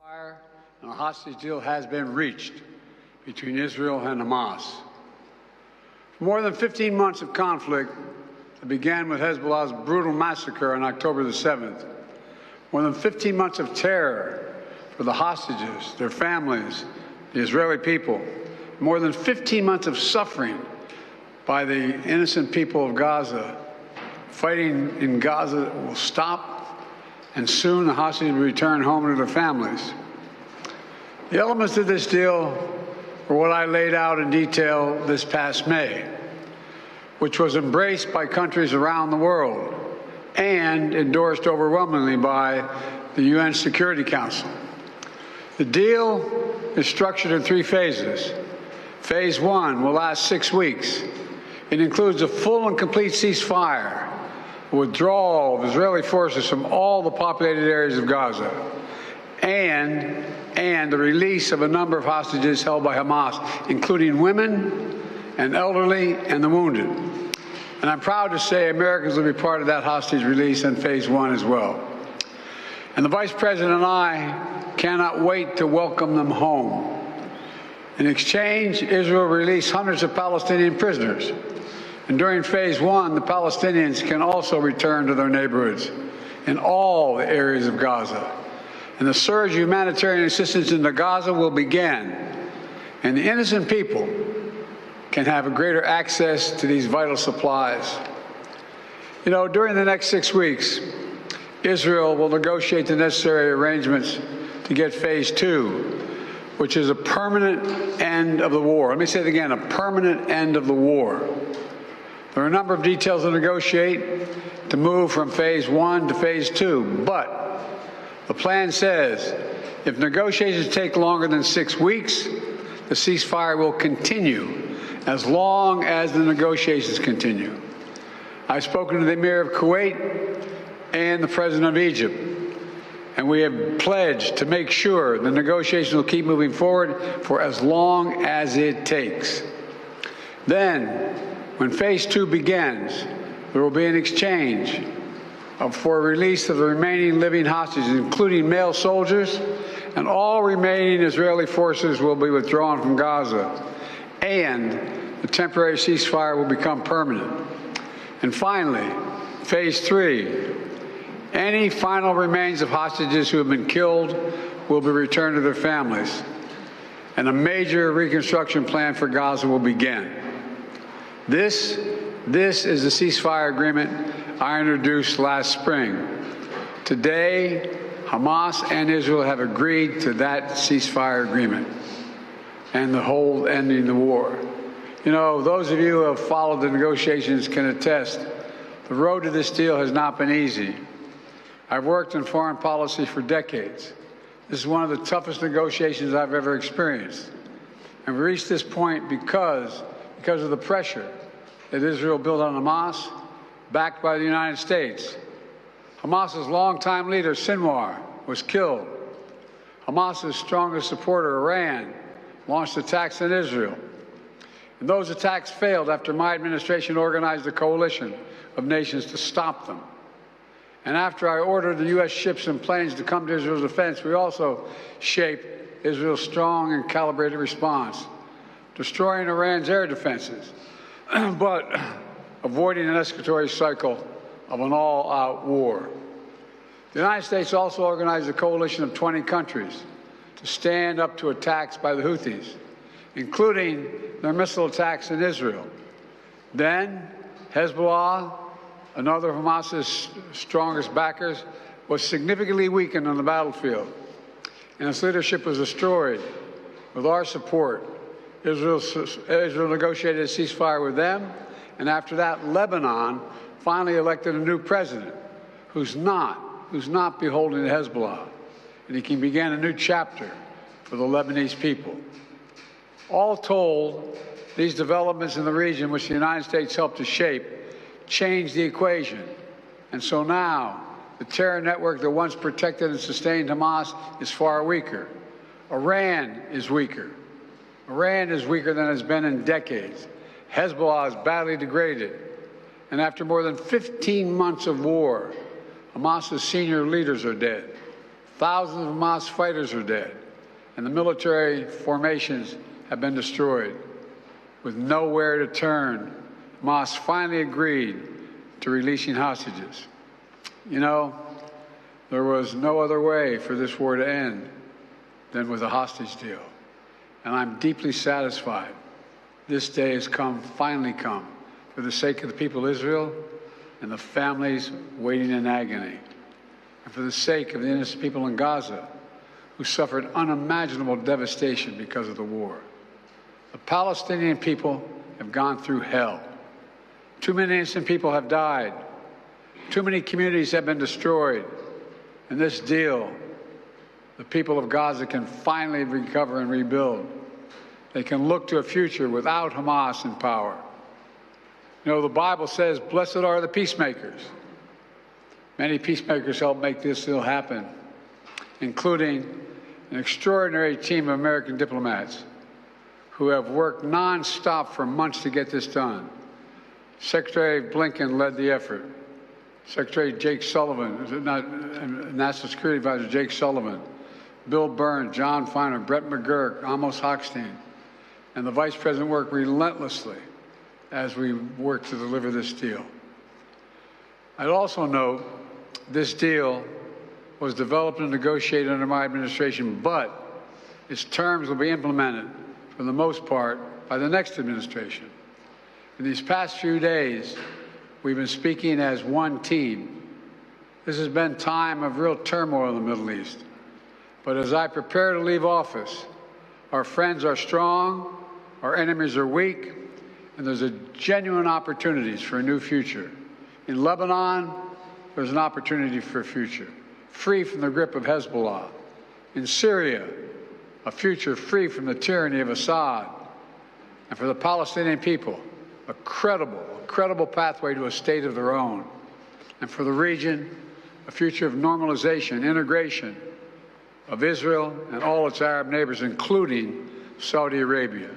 ceasefire and a hostage deal has been reached between Israel and Hamas. For more than 15 months of conflict that began with Hezbollah's brutal massacre on October the 7th, more than 15 months of terror for the hostages, their families, the Israeli people, more than 15 months of suffering by the innocent people of Gaza. Fighting in Gaza will stop, and soon the hostages will return home to their families. The elements of this deal were what I laid out in detail this past May, which was embraced by countries around the world and endorsed overwhelmingly by the UN Security Council. The deal is structured in 3 phases. Phase 1 will last 6 weeks. It includes a full and complete ceasefire, a withdrawal of Israeli forces from all the populated areas of Gaza, and the release of a number of hostages held by Hamas, including women and elderly and the wounded. And I'm proud to say Americans will be part of that hostage release in Phase 1 as well. And the Vice President and I cannot wait to welcome them home. In exchange, Israel released hundreds of Palestinian prisoners. And during Phase 1, the Palestinians can also return to their neighborhoods in all the areas of Gaza. And the surge of humanitarian assistance into Gaza will begin. And the innocent people can have a greater access to these vital supplies. You know, during the next 6 weeks, Israel will negotiate the necessary arrangements to get Phase 2, which is a permanent end of the war. Let me say it again, a permanent end of the war. There are a number of details to negotiate to move from Phase 1 to Phase 2, but the plan says if negotiations take longer than 6 weeks, the ceasefire will continue as long as the negotiations continue. I've spoken to the Emir of Kuwait and the President of Egypt, and we have pledged to make sure the negotiations will keep moving forward for as long as it takes. Then, when Phase 2 begins, there will be an exchange for release of the remaining living hostages, including male soldiers, and all remaining Israeli forces will be withdrawn from Gaza, and the temporary ceasefire will become permanent. And finally, Phase 3. Any final remains of hostages who have been killed will be returned to their families, and a major reconstruction plan for Gaza will begin. This is the ceasefire agreement I introduced last spring. Today, Hamas and Israel have agreed to that ceasefire agreement and the whole ending the war. You know, those of you who have followed the negotiations can attest, the road to this deal has not been easy. I've worked in foreign policy for decades. This is one of the toughest negotiations I've ever experienced. And we reached this point because of the pressure that Israel built on Hamas, backed by the United States. Hamas's longtime leader, Sinwar, was killed. Hamas's strongest supporter, Iran, launched attacks on Israel. And those attacks failed after my administration organized a coalition of nations to stop them. And after I ordered the U.S. ships and planes to come to Israel's defense, we also shaped Israel's strong and calibrated response, destroying Iran's air defenses, but avoiding an escalatory cycle of an all-out war. The United States also organized a coalition of 20 countries to stand up to attacks by the Houthis, including their missile attacks in Israel. Then Hezbollah, another of Hamas's strongest backers, was significantly weakened on the battlefield, and its leadership was destroyed. With our support, Israel negotiated a ceasefire with them, and after that, Lebanon finally elected a new president who's not beholden to Hezbollah, and he can begin a new chapter for the Lebanese people. All told, these developments in the region, which the United States helped to shape, changed the equation. And so now, the terror network that once protected and sustained Hamas is far weaker. Iran is weaker. Iran is weaker than it's been in decades. Hezbollah is badly degraded. And after more than 15 months of war, Hamas's senior leaders are dead. Thousands of Hamas fighters are dead, and the military formations have been destroyed. With nowhere to turn, Hamas finally agreed to releasing hostages. You know, there was no other way for this war to end than with a hostage deal. And I'm deeply satisfied this day has finally come, for the sake of the people of Israel and the families waiting in agony, and for the sake of the innocent people in Gaza who suffered unimaginable devastation because of the war. The Palestinian people have gone through hell. Too many innocent people have died. Too many communities have been destroyed. In this deal, the people of Gaza can finally recover and rebuild. They can look to a future without Hamas in power. You know, the Bible says, blessed are the peacemakers. Many peacemakers helped make this deal happen, including an extraordinary team of American diplomats who have worked nonstop for months to get this done. Secretary Blinken led the effort. Secretary Jake Sullivan, National Security Advisor Jake Sullivan, Bill Burns, John Feiner, Brett McGurk, Amos Hochstein, and the Vice President worked relentlessly as we worked to deliver this deal. I'd also note this deal was developed and negotiated under my administration, but its terms will be implemented, for the most part, by the next administration. In these past few days, we've been speaking as one team. This has been time of real turmoil in the Middle East. But as I prepare to leave office, our friends are strong, our enemies are weak, and there's genuine opportunities for a new future. In Lebanon, there's an opportunity for a future, free from the grip of Hezbollah. In Syria, a future free from the tyranny of Assad. And for the Palestinian people, a credible pathway to a state of their own. And for the region, a future of normalization, integration of Israel and all its Arab neighbors, including Saudi Arabia.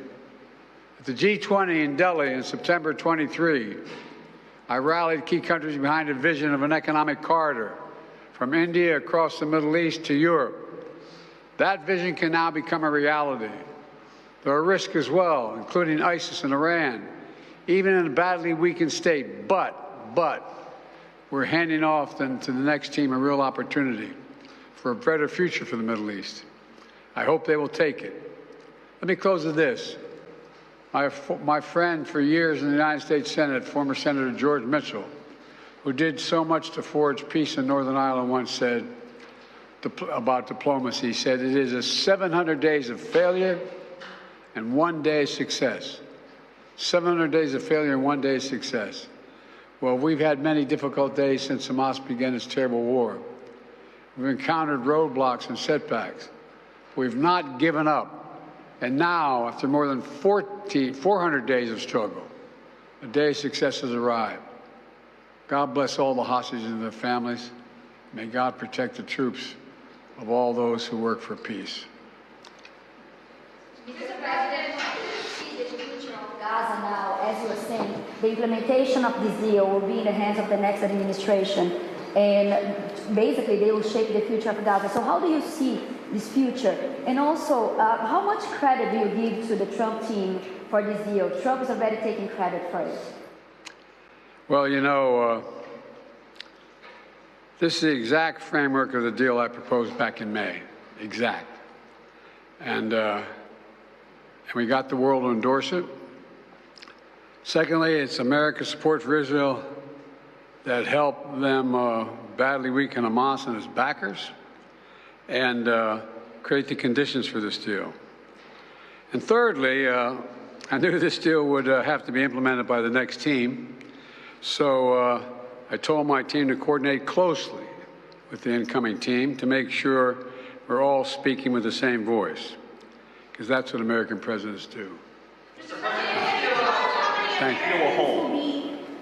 At the G20 in Delhi in September 23, I rallied key countries behind a vision of an economic corridor from India across the Middle East to Europe. That vision can now become a reality. There are risks as well, including ISIS and Iran, even in a badly weakened state. But we're handing off then to the next team a real opportunity for a better future for the Middle East. I hope they will take it. Let me close with this. My friend for years in the United States Senate, former Senator George Mitchell, who did so much to forge peace in Northern Ireland, once said about diplomacy, he said, it is a 700 days of failure and 1 day of success. 700 days of failure and 1 day of success. Well, we've had many difficult days since Hamas began its terrible war. We've encountered roadblocks and setbacks. We've not given up. And now, after more than 400 days of struggle, a day of success has arrived. God bless all the hostages and their families. May God protect the troops of all those who work for peace. Mr. President, how do you see the future of Gaza now? As you were saying, the implementation of this deal will be in the hands of the next administration. And basically, they will shape the future of Gaza. So how do you see this future? And also, how much credit do you give to the Trump team for this deal? Trump is already taking credit for it. Well, you know, this is the exact framework of the deal I proposed back in May. Exact. And we got the world to endorse it. Secondly, it's America's support for Israel that helped them badly weaken Hamas and its backers and create the conditions for this deal. And thirdly, I knew this deal would have to be implemented by the next team, so I told my team to coordinate closely with the incoming team to make sure we're all speaking with the same voice, because that's what American presidents do. Thank you.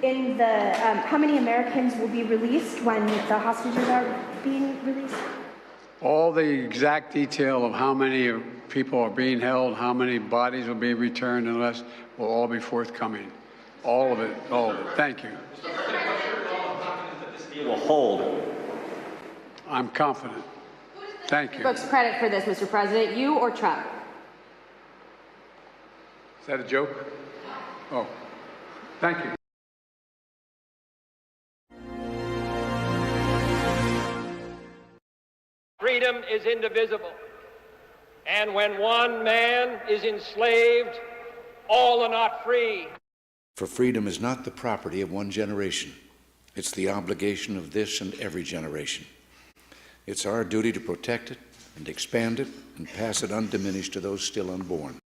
In the, how many Americans will be released when the hostages are being released? All the exact detail of how many people are being held, how many bodies will be returned and less, will all be forthcoming. All of it, all of it. Thank you. Mr. President, what's your level of confidence that this deal will hold? I'm confident. Who is Thank you. Folks, credit for this, Mr. President, you or Trump? Is that a joke? Oh, thank you. Freedom is indivisible, and when one man is enslaved, all are not free. For freedom is not the property of one generation. It's the obligation of this and every generation. It's our duty to protect it and expand it and pass it undiminished to those still unborn.